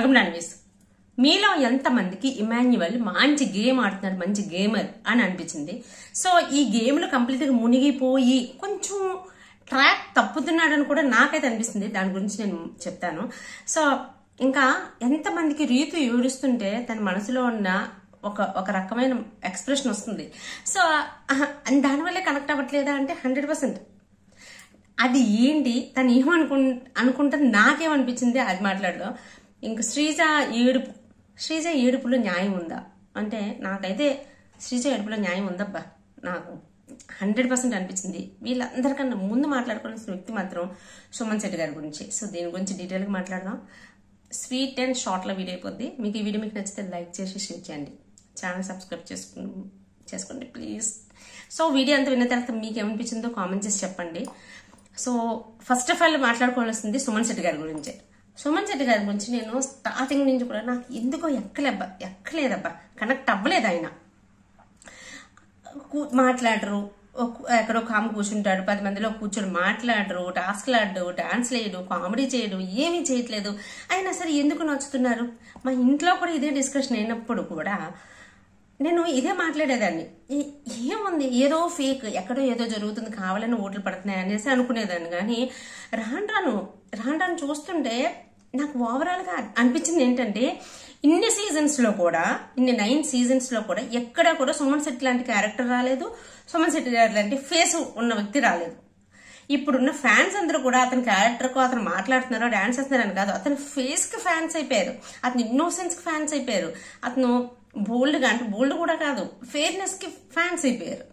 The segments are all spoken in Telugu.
Welcome to Anvi's. మీలో ఎంతమందికి ఇమాన్యువల్ మంచి గేమ్ ఆడుతున్నాడు, మంచి గేమర్ అని అనిపించింది? సో ఈ గేమ్ లో కంప్లీట్ గా మునిగిపోయి కొంచెం ట్రాక్ తప్పుతున్నాడని కూడా నాకైతే అనిపిస్తుంది. దాని గురించి నేను చెప్తాను. సో ఇంకా ఎంతమందికి రీతు ఏడుస్తుంటే తన మనసులో ఉన్న ఒక రకమైన ఎక్స్ప్రెషన్ వస్తుంది. సో దానివల్లే కనెక్ట్ అవ్వట్లేదా అంటే 100%. అది ఏంటి, తను అనుకుంటుంది నాకేమనిపించింది అది మాట్లాడదాం. ఇంక శ్రీజ ఏడుపులో న్యాయం ఉందా అంటే నాకైతే శ్రీజ ఏడుపులో న్యాయం ఉందబ్బా. నాకు 100% అనిపించింది. వీళ్ళందరికన్నా ముందు మాట్లాడుకోవాల్సిన వ్యక్తి మాత్రం సుమన్ శెట్టి గారి గురించి. సో దీని గురించి డీటెయిల్గా మాట్లాడదాం. స్వీట్ అండ్ షార్ట్లో వీడియో అయిపోద్ది. మీకు ఈ వీడియో మీకు నచ్చితే లైక్ చేసి షేర్ చేయండి, ఛానల్ సబ్స్క్రైబ్ చేసుకోండి ప్లీజ్. సో వీడియో అంతా విన్న తర్వాత మీకు ఏమనిపించిందో కామెంట్ చేసి చెప్పండి. సో ఫస్ట్ ఆఫ్ ఆల్ మాట్లాడుకోవాల్సింది సుమన్ శెట్టి గారి గురించి. సుమన్ శెట్టి గారి గురించి నేను స్టార్టింగ్ నుంచి కూడా నాకు ఎందుకో ఎక్కలేదబ్బా, కనెక్ట్ అవ్వలేదు. ఆయన మాట్లాడరు, ఎక్కడో కాము కూర్చుంటాడు, 10 మందిలో కూర్చొని మాట్లాడరు, టాస్క్లు ఆడు, డాన్స్ లేడు, కామెడీ చేయడు, ఏమీ చేయట్లేదు. అయినా సరే ఎందుకు నచ్చుతున్నారు? మా ఇంట్లో కూడా ఇదే డిస్కషన్ అయినప్పుడు కూడా నేను ఇదే మాట్లాడేదాన్ని. ఏముంది, ఏదో ఫేక్, ఎక్కడో ఏదో జరుగుతుంది, కావాలని ఓట్లు పడుతున్నాయి అనేసి అనుకునేదాన్ని. కానీ రాను చూస్తుంటే నాకు ఓవరాల్ గా అనిపించింది ఏంటంటే ఇన్ని సీజన్స్ లో కూడా, ఇన్ని 9 సీజన్స్ లో కూడా ఎక్కడా కూడా సుమన్ శెట్టి లాంటి క్యారెక్టర్ రాలేదు, సుమన్ శెట్టి గారి లాంటి ఫేస్ ఉన్న వ్యక్తి రాలేదు. ఇప్పుడున్న ఫ్యాన్స్ అందరూ కూడా అతని క్యారెక్టర్ కు అతను మాట్లాడుతున్నారో డాన్స్ చేస్తున్నారని కాదు, అతని ఫేస్ కి ఫ్యాన్స్ అయిపోయారు, అతని ఇన్నోసెన్స్ కి ఫ్యాన్స్ అయిపోయారు, అతను బోల్డ్ గా, అంటే బోల్డ్ కూడా కాదు, ఫేర్నెస్ కి ఫ్యాన్స్ అయిపోయారు.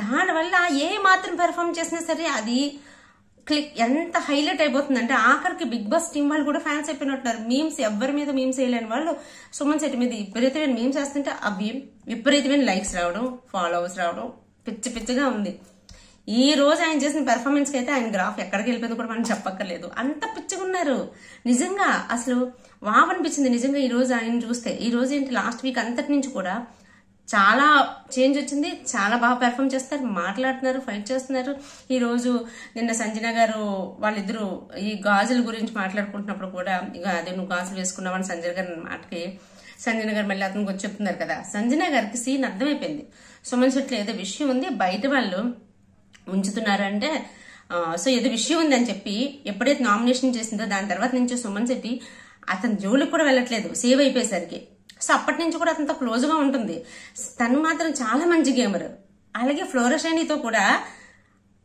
దానివల్ల ఏ మాత్రం పెర్ఫార్మ్ చేసినా సరే అది క్లిక్ ఎంత హైలైట్ అయిపోతుందంటే ఆఖరికి బిగ్ బాస్ టీం వాళ్ళు కూడా ఫ్యాన్స్ అయిపోయినట్టున్నారు. మీమ్స్ ఎవరి మీద మీమ్స్ వేయలేని వాళ్ళు సుమన్ శెట్టి మీద విపరీతమైన మీమ్స్ వేస్తుంటే అవి విపరీతమైన లైక్స్ రావడం, ఫాలోవర్స్ రావడం పిచ్చిగా ఉంది. ఈ రోజు ఆయన చేసిన పెర్ఫార్మెన్స్ కి అయితే ఆయన గ్రాఫ్ ఎక్కడికి వెళ్ళిపోయింది కూడా మనం చెప్పక్కర్లేదు. అంత పిచ్చిగా ఉన్నారు నిజంగా. అసలు వావ్ అనిపించింది నిజంగా ఈ రోజు ఆయన చూస్తే. ఈ రోజు ఏంటి, లాస్ట్ వీక్ అంతటి నుంచి కూడా చాలా చేంజ్ వచ్చింది. చాలా బాగా పెర్ఫామ్ చేస్తారు, మాట్లాడుతున్నారు, ఫైట్ చేస్తున్నారు. ఈ రోజు నిన్న సంజన గారు వాళ్ళిద్దరు ఈ గాజుల గురించి మాట్లాడుకుంటున్నప్పుడు కూడా ఇక అదే నువ్వు గాజులు వేసుకున్నావని సంజన గారి మాటకి సంజన గారు మళ్ళీ అతనికి వచ్చి చెప్తున్నారు కదా. సంజన గారికి సీన్ అర్థమైపోయింది, సుమన్ శెట్టిలో ఏదో విషయం ఉంది, బయట వాళ్ళు ఉంచుతున్నారంటే సో ఏదో విషయం ఉంది అని చెప్పి ఎప్పుడైతే నామినేషన్ చేసిందో దాని తర్వాత నుంచి సుమన్ శెట్టి అతని జోలికి కూడా వెళ్ళట్లేదు, సేవ్ అయిపోయేసరికి. సో అప్పటి నుంచి కూడా అతనితో క్లోజ్ గా ఉంటుంది. తను మాత్రం చాలా మంచి గేమర్. అలాగే ఫ్లోరషైనీతో కూడా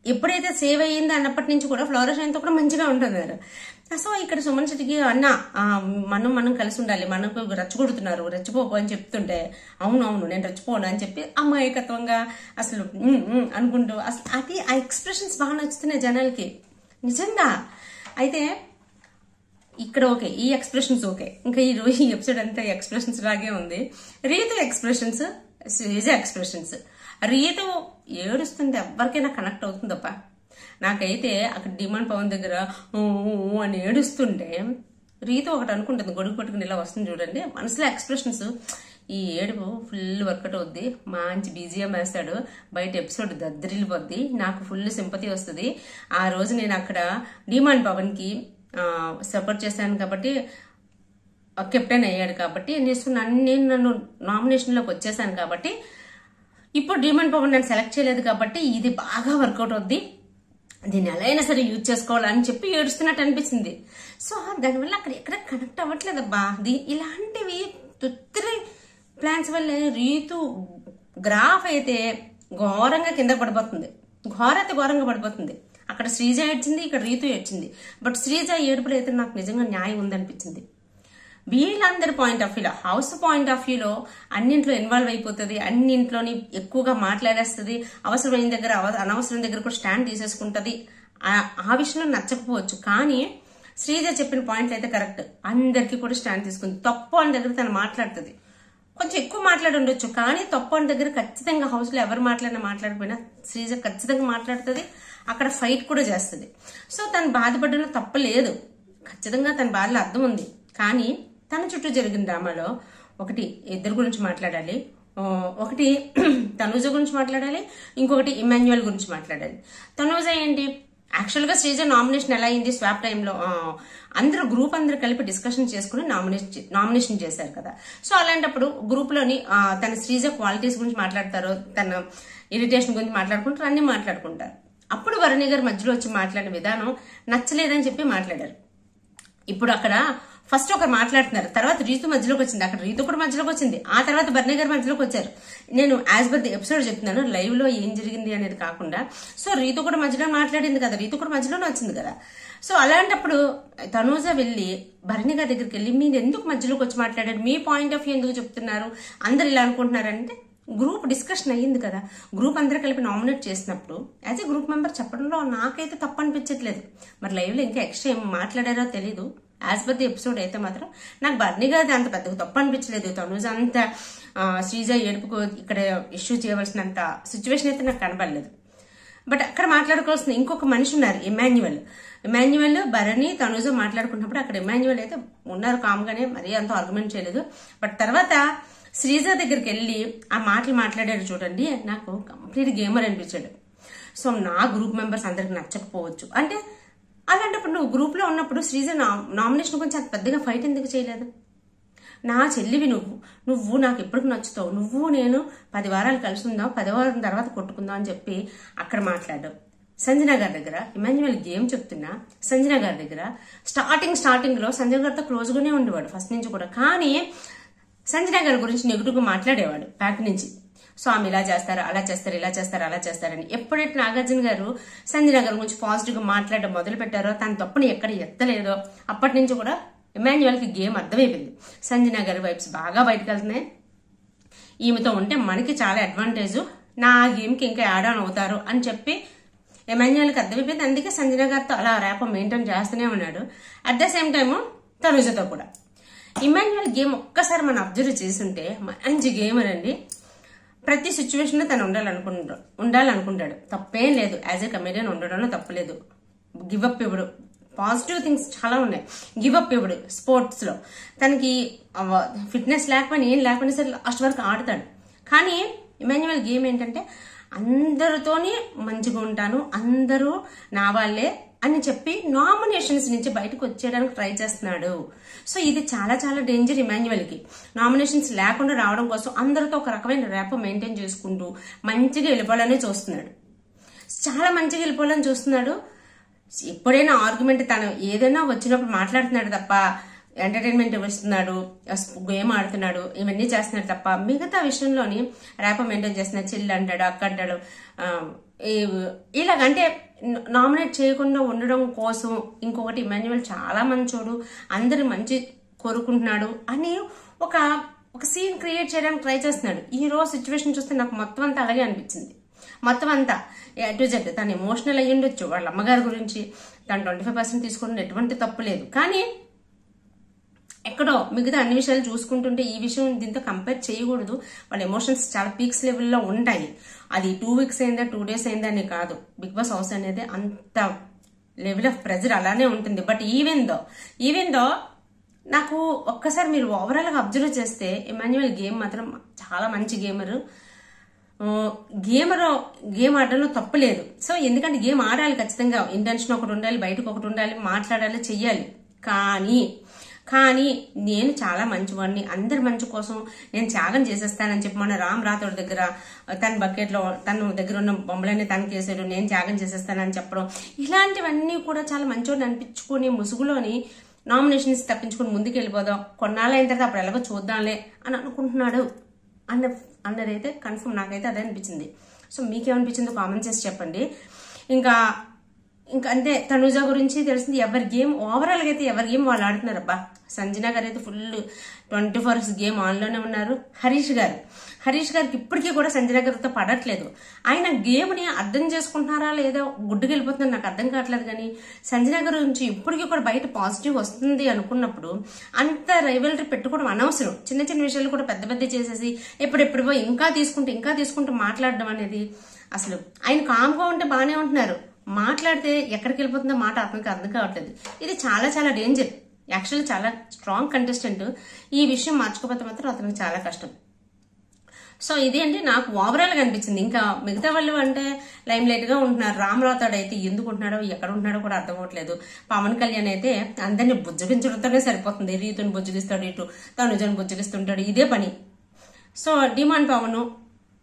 ఎప్పుడైతే సేవ్ అయ్యిందో అన్నప్పటి నుంచి కూడా ఫ్లోరషైనీతో కూడా మంచిగా ఉంటున్నారు. సో ఇక్కడ సుమన్ శెట్టికి అన్న మనం కలిసి ఉండాలి, మనకు రెచ్చగొడుతున్నారు, రెచ్చిపోకు అని చెప్తుంటే అవును నేను రెచ్చిపోను అని చెప్పి అమాయకత్వంగా అసలు అనుకుంటూ అసలు అది ఆ ఎక్స్ప్రెషన్స్ బాగా నచ్చుతున్నాయి జనాలకి నిజంగా. అయితే ఇక్కడ ఓకే, ఈ ఎక్స్ప్రెషన్స్ ఓకే. ఇంకా ఈ రోజు ఈ ఎపిసోడ్ అంతా ఎక్స్ప్రెషన్స్ లాగే ఉంది. Ritu expressions, Sreeja expressions. రీతు ఏడుస్తుంటే ఎవరికైనా కనెక్ట్ అవుతుందప్ప. నాకైతే అక్కడ డిమాండ్ పవన్ దగ్గర అని ఏడుస్తుంటే రీతు ఒకటి అనుకుంటుంది, గొడుగు పట్టుకుని ఇలా వస్తుంది చూడండి, మనసులో ఎక్స్ప్రెషన్స్. ఈ ఏడుపు ఫుల్ వర్కౌట్ అవుద్ది, మంచి బీజిఎం వేస్తాడు, బయట ఎపిసోడ్ దద్దరిల్లిపోద్ది, నాకు ఫుల్ సింపతి వస్తుంది. ఆ రోజు నేను అక్కడ డిమాండ్ పవన్ కి సపోర్ట్ చేశాను కాబట్టి, కెప్టెన్ అయ్యాడు కాబట్టి నేను నన్ను నామినేషన్ లోకి వచ్చేసాను కాబట్టి, ఇప్పుడు డిమాండ్ పవన్ నన్ను సెలెక్ట్ చేయలేదు కాబట్టి ఇది బాగా వర్కౌట్ అవుద్ది, దీన్ని ఎలా అయినా సరే యూజ్ చేసుకోవాలని చెప్పి ఏడుస్తున్నట్టు అనిపించింది. సో దానివల్ల అక్కడ ఎక్కడ కనెక్ట్ అవ్వట్లేదబ్బా. ఇలాంటివి తుత్తిరి ప్లాన్స్ వల్ల రీతు గ్రాఫ్ అయితే ఘోరంగా కింద పడిపోతుంది, ఘోరంగా పడిపోతుంది. అక్కడ శ్రీజ ఏడ్చింది, ఇక్కడ రీతు ఏడ్చింది. బట్ శ్రీజ ఏడుపులో అయితే నాకు నిజంగా న్యాయం ఉందనిపించింది. వీళ్ళందరి పాయింట్ ఆఫ్ వ్యూలో, హౌస్ పాయింట్ ఆఫ్ వ్యూలో అన్నింట్లో ఇన్వాల్వ్ అయిపోతుంది, అన్నింట్లోని ఎక్కువగా మాట్లాడేస్తుంది, అవసరమైన దగ్గర అనవసరం దగ్గర కూడా స్టాండ్ తీసేసుకుంటది. ఆ విషయంలో నచ్చకపోవచ్చు, కానీ శ్రీజ చెప్పిన పాయింట్లు అయితే కరెక్ట్. అందరికీ కూడా స్టాండ్ తీసుకుంది. తప్పు అని దగ్గర తను మాట్లాడుతుంది, కొంచెం ఎక్కువ మాట్లాడి ఉండొచ్చు, కానీ తప్పు అని దగ్గర ఖచ్చితంగా హౌస్ లో ఎవరు మాట్లాడిపోయినా శ్రీజ ఖచ్చితంగా మాట్లాడుతుంది, అక్కడ ఫైట్ కూడా చేస్తుంది. సో తను బాధపడడంలో తప్పు లేదు, ఖచ్చితంగా తన బాధలో అర్థం ఉంది. కానీ తన చుట్టూ జరిగిన డ్రామాలో ఒకటి ఇద్దరు గురించి మాట్లాడాలి, ఒకటి తనూజ గురించి మాట్లాడాలి, ఇంకొకటి ఇమాన్యువల్ గురించి మాట్లాడాలి. తనూజ ఏంటి, యాక్చువల్గా శ్రీజ నామినేషన్ ఎలా అయింది స్వాప్ టైంలో అందరూ గ్రూప్ అందరూ కలిపి డిస్కషన్ చేసుకుని నామినేషన్ చేశారు కదా. సో అలాంటప్పుడు గ్రూప్లోని తన శ్రీజ క్వాలిటీస్ గురించి మాట్లాడతారు, తన ఇరిటేషన్ గురించి మాట్లాడుకుంటారు, అన్ని మాట్లాడుకుంటారు. అప్పుడు వరుణి గారు మధ్యలో వచ్చి మాట్లాడిన విధానం నచ్చలేదని చెప్పి మాట్లాడారు. ఇప్పుడు అక్కడ ఫస్ట్ ఒకరు మాట్లాడుతున్నారు, తర్వాత రీతు మధ్యలోకి వచ్చింది, అక్కడ రీతు కూడా మధ్యలోకి వచ్చింది, ఆ తర్వాత బర్నీ గారు మధ్యలోకి వచ్చారు. నేను యాజ్ పర్ ది ఎపిసోడ్ చెప్తున్నాను, లైవ్ లో ఏం జరిగింది అనేది కాకుండా. సో రీతు కూడా మధ్యలో మాట్లాడింది కదా, రీతు కూడా మధ్యలోనే వచ్చింది కదా. సో అలాంటప్పుడు తనూజ వెళ్ళి బర్నీ గారి దగ్గరికి వెళ్ళి మీరు ఎందుకు మధ్యలోకి వచ్చి మాట్లాడారు, మీ పాయింట్ ఆఫ్ వ్యూ ఎందుకు చెప్తున్నారు, అందరు ఇలా అనుకుంటున్నారంటే గ్రూప్ డిస్కషన్ అయ్యింది కదా. గ్రూప్ అందరూ కలిపి నామినేట్ చేసినప్పుడు యాజ్ ఏ గ్రూప్ మెంబర్ చెప్పడంలో నాకైతే తప్పు అనిపించట్లేదు. మరి లైవ్ లో ఇంకా ఎక్స్ట్రా ఏం మాట్లాడారో తెలీదు. యాజ్ పర్ ది ఎపిసోడ్ అయితే మాత్రం నాకు బర్నీ గారిది అంత పెద్దగా తప్పు అనిపించలేదు. తనూజ అంత శ్రీజ ఏడుపుకు ఇక్కడ ఇష్యూ చేయవలసినంత సిచ్యువేషన్ అయితే నాకు కనబడలేదు. బట్ అక్కడ మాట్లాడుకోవాల్సిన ఇంకొక మనిషి ఉన్నారు, ఇమాన్యువల్ బర్నీ తనూజ మాట్లాడుకున్నప్పుడు అక్కడ ఇమాన్యువల్ అయితే ఉన్నారు కామ్గానే, మరీ అంత ఆర్గ్యుమెంట్ చేయలేదు. బట్ తర్వాత శ్రీజ దగ్గరికి వెళ్ళి ఆ మాటలు మాట్లాడారు చూడండి, నాకు కంప్లీట్ గేమర్ అనిపించాడు. సో నా గ్రూప్ మెంబర్స్ అందరికి నచ్చకపోవచ్చు అంటే, అలాంటప్పుడు నువ్వు గ్రూప్ లో ఉన్నప్పుడు శ్రీజ నామినేషన్ గురించి అంత పెద్దగా ఫైట్ ఎందుకు చేయలేదు? నా చెల్లివి నువ్వు నాకు ఎప్పటికి నచ్చుతావు, నువ్వు నేను 10 వారాలు కలిసి ఉందాం, 10వ వారం తర్వాత కొట్టుకుందాం అని చెప్పి అక్కడ మాట్లాడావు. సంజన గారి దగ్గర ఇమాన్యువల్ గేమ్ చెప్తున్నా, సంజన గారి దగ్గర స్టార్టింగ్ లో సంజన గారితో క్లోజ్ గానే ఉండేవాడు ఫస్ట్ నుంచి కూడా. కానీ సంజన గారి గురించి నెగిటివ్ గా మాట్లాడేవాడు బ్యాక్ నుంచి. సో ఆమె ఇలా చేస్తారు, అలా చేస్తారు, ఇలా చేస్తారు, అలా చేస్తారని. ఎప్పుడైతే నాగార్జున గారు సంజన గారి గురించి పాజిటివ్ గా మాట్లాడడం మొదలు పెట్టారో, తన తప్పుని ఎక్కడ ఎత్తలేదో, అప్పటి నుంచి కూడా ఇమాన్యువల్ కి గేమ్ అర్థమైపోయింది. సంజన గారి వైబ్స్ బాగా బయటకు వెళ్తున్నాయి, ఈమెతో ఉంటే మనకి చాలా అడ్వాంటేజ్, నా గేమ్ కి ఇంకా యాడ్ ఆన్ అవుతారు అని చెప్పి ఇమాన్యువల్ కి అర్థమైపోయింది. అందుకే సంజన గారితో అలా ర్యాప్ మెయింటైన్ చేస్తూనే ఉన్నాడు. అట్ ద సేమ్ టైమ్ తనుజతో కూడా. ఇమాన్యువల్ గేమ్ ఒక్కసారి మనం అబ్జర్వ్ చేసుంటే మంచి గేమర్ అండి. ప్రతి సిచ్యువేషన్ లో తను ఉండాలనుకుంటాడు, తప్పేం లేదు. యాజ్ ఏ కమెడియన్ ఉండడంలో తప్పలేదు. గివ్ అప్ ఇవ్వడు, పాజిటివ్ థింగ్స్ చాలా ఉన్నాయి. గివ్ అప్ ఇవ్వడు స్పోర్ట్స్ లో. తనకి ఫిట్నెస్ లేకపోయినా ఏం లేకపోయినా సరే లాస్ట్ వరకు ఆడతాడు. కానీ ఇమాన్యువల్ గేమ్ ఏంటంటే అందరితోని మంచిగా ఉంటాను, అందరూ నా వాళ్లే అని చెప్పి నామినేషన్స్ నుంచి బయటకు వచ్చేయడానికి ట్రై చేస్తున్నాడు. సో ఇది చాలా చాలా డేంజర్ ఇమాన్యువల్ కి. నామినేషన్స్ లేకుండా రావడం కోసం అందరితో ఒక రకమైన ర్యాప్ మెయింటైన్ చేసుకుంటూ మంచిగా వెళ్ళిపోవాలని చూస్తున్నాడు, చాలా మంచిగా వెళ్ళిపోవాలని చూస్తున్నాడు. ఎప్పుడైనా ఆర్గ్యుమెంట్ తను ఏదైనా వచ్చినప్పుడు మాట్లాడుతున్నాడు తప్ప, ఎంటర్టైన్మెంట్ ఇస్తున్నాడు, గేమ్ ఆడుతున్నాడు, ఇవన్నీ చేస్తున్నాడు తప్ప మిగతా విషయంలోని ర్యాప్ మెయింటైన్ చేస్తున్నాడు. చిల్లు అంటాడు, అక్క అంటాడు, ఇలాగంటే నామినేట్ చేయకుండా ఉండడం కోసం. ఇంకొకటి ఇమాన్యువల్ చాలా మంచోడు, అందరి మంచి కోరుకుంటున్నాడు అని ఒక సీన్ క్రియేట్ చేయడానికి ట్రై చేస్తున్నాడు. ఈ రోజు సిచ్యువేషన్ చూస్తే నాకు మొత్తం అంతా అలాగే అనిపించింది. మొత్తం అంతా టు జెడ్ తను ఎమోషనల్ అయ్యి ఉండొచ్చు, వాళ్ళ అమ్మగారి గురించి తను 25% తీసుకున్న ఎటువంటి తప్పు లేదు. కానీ ఎక్కడో మిగతా అన్ని విషయాలు చూసుకుంటుంటే ఈ విషయం దీంతో కంపేర్ చేయకూడదు. వాళ్ళ ఎమోషన్స్ చాలా పీక్స్ లెవెల్లో ఉంటాయి. అది 2 వీక్స్ అయిందా 2 డేస్ అయిందా అని కాదు. బిగ్ బాస్ హౌస్ అనేది అంత లెవెల్ ఆఫ్ ప్రెజర్ అలానే ఉంటుంది. బట్ ఈవెన్ దో నాకు ఒక్కసారి మీరు ఓవరాల్ గా అబ్జర్వ్ చేస్తే ఇమాన్యువల్ గేమ్ మాత్రం చాలా మంచి గేమ్ ఆడడంలో తప్పు లేదు. సో ఎందుకంటే గేమ్ ఆడాలి ఖచ్చితంగా, ఇంటెన్షన్ ఒకటి ఉండాలి, బయటకు ఒకటి ఉండాలి, మాట్లాడాలి, చెయ్యాలి. కానీ నేను చాలా మంచివాడిని, అందరి మంచి కోసం నేను త్యాగం చేసేస్తానని చెప్పి మొన్న రామ్ రాథోడ్ దగ్గర తన బకెట్లో తన దగ్గర ఉన్న బొమ్మలన్నీ తనకేసాడు, నేను త్యాగం చేసేస్తానని చెప్పడం, ఇలాంటివన్నీ కూడా చాలా మంచివాడిని అనిపించుకుని ముసుగులోని నామినేషన్స్ తప్పించుకుని ముందుకు వెళ్ళిపోదాం, కొన్నాళ్ళైన తర్వాత అప్పుడు ఎలాగో చూద్దాంలే అని అనుకుంటున్నాడు అన్నదైతే కన్ఫర్మ్ నాకైతే అదే అనిపించింది. సో మీకేమనిపించిందో కామెంట్ చేసి చెప్పండి. ఇంకా అంతే. తనుజ గురించి తెలిసింది, ఎవరి గేమ్ ఓవరాల్ గా అయితే ఎవరి గేమ్ వాళ్ళు ఆడుతున్నారు. అబ్బా సంజన గారు అయితే ఫుల్ 24 hours గేమ్ ఆన్ లోనే ఉన్నారు. హరీష్ గారికి ఇప్పటికీ కూడా సంజన గారితో పడట్లేదు. ఆయన గేమ్ ని అర్థం చేసుకుంటున్నారా లేదా గుడ్డుకు వెళ్ళిపోతున్నారు నాకు అర్థం కావట్లేదు. కానీ సంజన గారి నుంచి ఇప్పటికీ కూడా బయట పాజిటివ్ వస్తుంది అనుకున్నప్పుడు అంత రైవల్రీ పెట్టుకోవడం అనవసరం. చిన్న చిన్న విషయాలు కూడా పెద్ద చేసేసి ఎప్పుడెప్పుడు ఇంకా తీసుకుంటూ మాట్లాడడం అనేది అసలు. ఆయన కామ్గా ఉంటే బాగానే ఉంటున్నారు, మాట్లాడితే ఎక్కడికి వెళ్ళిపోతుందో మాట అతనికి అర్థం కావట్లేదు. ఇది చాలా చాలా డేంజర్. యాక్చువల్లీ చాలా స్ట్రాంగ్ కంటెస్టెంట్. ఈ విషయం మార్చుకోకపోతే మాత్రం అతనికి చాలా కష్టం. సో ఇది అంటే నాకు ఓవరాల్ గా అనిపించింది. ఇంకా మిగతా వాళ్ళు అంటే లైమ్ లైట్ గా ఉంటున్నారు. రామరావుతాడు అయితే ఎందుకు ఉంటున్నాడో ఎక్కడ ఉంటున్నాడో కూడా అర్థం అవ్వట్లేదు. పవన్ కళ్యాణ్ అయితే అందరినీ బుజ్జగించడంతోనే సరిపోతుంది. రీతుని బుజ్జగిస్తాడు, ఇటు తనుజను బుజ్జగిస్తుంటాడు, ఇదే పని. సో డిమాండ్ పవన్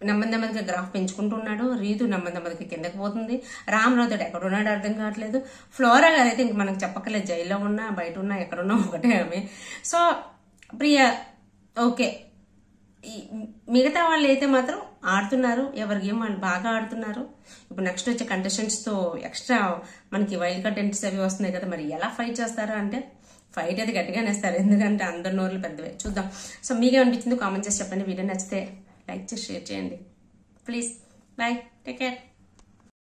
నెమ్మదిగా గ్రాఫ్ పెంచుకుంటున్నాడు. రీతు నెమ్మదికి కిందకి పోతుంది. రామరావుతాడు ఎక్కడ ఉన్నాడో అర్థం కావట్లేదు. ఫ్లోరా గారు అయితే ఇంక మనకు చెప్పక్కర్లేదు, జైల్లో ఉన్నా బయట ఉన్నా ఎక్కడున్నా ఒకటే ఆమె. సో ప్రియా ఓకే, మిగతా వాళ్ళు అయితే మాత్రం ఆడుతున్నారు, ఎవరి గేమ్ వాళ్ళు బాగా ఆడుతున్నారు. ఇప్పుడు నెక్స్ట్ వచ్చే కంటెస్టెంట్స్ తో ఎక్స్ట్రా మనకి వైల్డ్ కార్డ్ ఎంట్రీస్ అవి వస్తున్నాయి కదా, మరి ఎలా ఫైట్ చేస్తారా అంటే ఫైట్ అయితే గట్టిగానే వేస్తారు, ఎందుకంటే అందరి నోర్లు పెద్దవే. చూద్దాం. సో మీకేమనిపించింది కామెంట్ చేసి చెప్పండి. వీడియో నచ్చితే లైక్ చేసి షేర్ చేయండి ప్లీజ్. Bye, take care.